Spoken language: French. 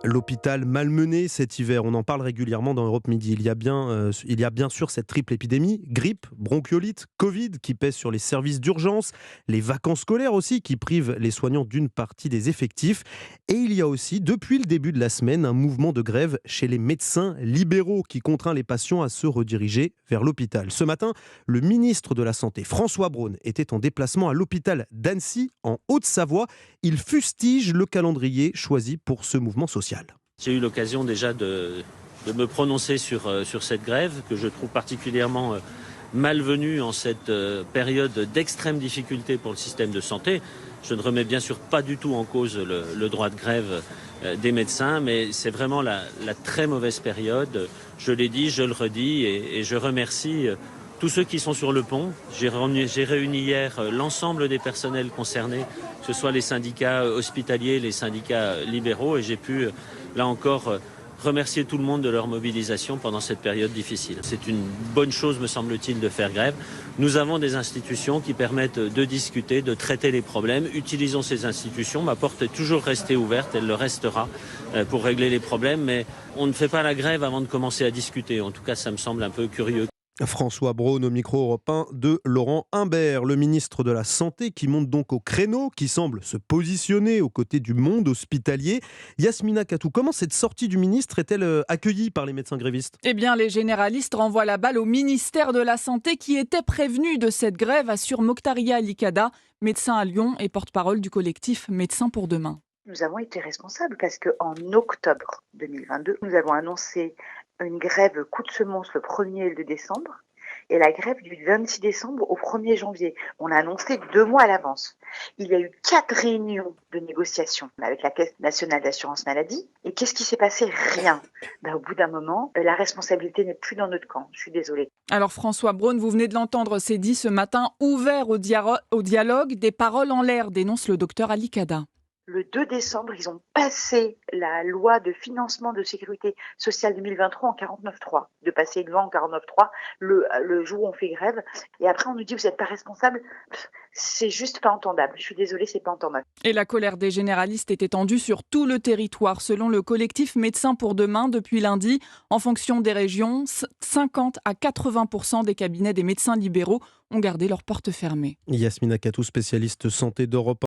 L'hôpital malmené cet hiver, on en parle régulièrement dans Europe Midi. Il y a bien sûr cette triple épidémie, grippe, bronchiolite, Covid qui pèse sur les services d'urgence, les vacances scolaires aussi qui privent les soignants d'une partie des effectifs. Et il y a aussi, depuis le début de la semaine, un mouvement de grève chez les médecins libéraux qui contraint les patients à se rediriger vers l'hôpital. Ce matin, le ministre de la Santé, François Braun, était en déplacement à l'hôpital d'Annecy, en Haute-Savoie. Il fustige le calendrier choisi pour ce mouvement social. J'ai eu l'occasion déjà de me prononcer sur cette grève que je trouve particulièrement malvenue en cette période d'extrême difficulté pour le système de santé. Je ne remets bien sûr pas du tout en cause le droit de grève des médecins, mais c'est vraiment la très mauvaise période. Je l'ai dit, je le redis et je remercie tous ceux qui sont sur le pont. J'ai réuni hier l'ensemble des personnels concernés, que ce soit les syndicats hospitaliers, les syndicats libéraux, et j'ai pu, là encore, remercier tout le monde de leur mobilisation pendant cette période difficile. C'est une bonne chose, me semble-t-il, de faire grève. Nous avons des institutions qui permettent de discuter, de traiter les problèmes. Utilisons ces institutions. Ma porte est toujours restée ouverte, elle le restera pour régler les problèmes, mais on ne fait pas la grève avant de commencer à discuter. En tout cas, ça me semble un peu curieux. François Braun au micro européen de Laurent Humbert, le ministre de la Santé qui monte donc au créneau, qui semble se positionner aux côtés du monde hospitalier. Yasmina Katou, comment cette sortie du ministre est-elle accueillie par les médecins grévistes ? Eh bien, les généralistes renvoient la balle au ministère de la Santé qui était prévenu de cette grève, assure Mokhtaria Alikada, médecin à Lyon et porte-parole du collectif Médecins pour demain. Nous avons été responsables parce qu'en octobre 2022, nous avons annoncé une grève coup de semonce le 1er et le 2 décembre et la grève du 26 décembre au 1er janvier. On l'a annoncé 2 mois à l'avance. Il y a eu 4 réunions de négociation avec la Caisse nationale d'assurance maladie. Et qu'est-ce qui s'est passé ? Rien. Au bout d'un moment, la responsabilité n'est plus dans notre camp. Je suis désolée. Alors François Braun, vous venez de l'entendre, c'est dit ce matin, ouvert au dialogue, des paroles en l'air, dénonce le docteur Alikada. Le 2 décembre, ils ont passé la loi de financement de sécurité sociale 2023 en 49.3. De passer une loi en 49.3 le jour où on fait grève. Et après, on nous dit, vous n'êtes pas responsable. C'est juste pas entendable. Je suis désolée, c'est pas entendable. Et la colère des généralistes est étendue sur tout le territoire. Selon le collectif Médecins pour demain, depuis lundi, en fonction des régions, 50 à 80% des cabinets des médecins libéraux ont gardé leurs portes fermées. Yasmina Katou, spécialiste santé d'Europe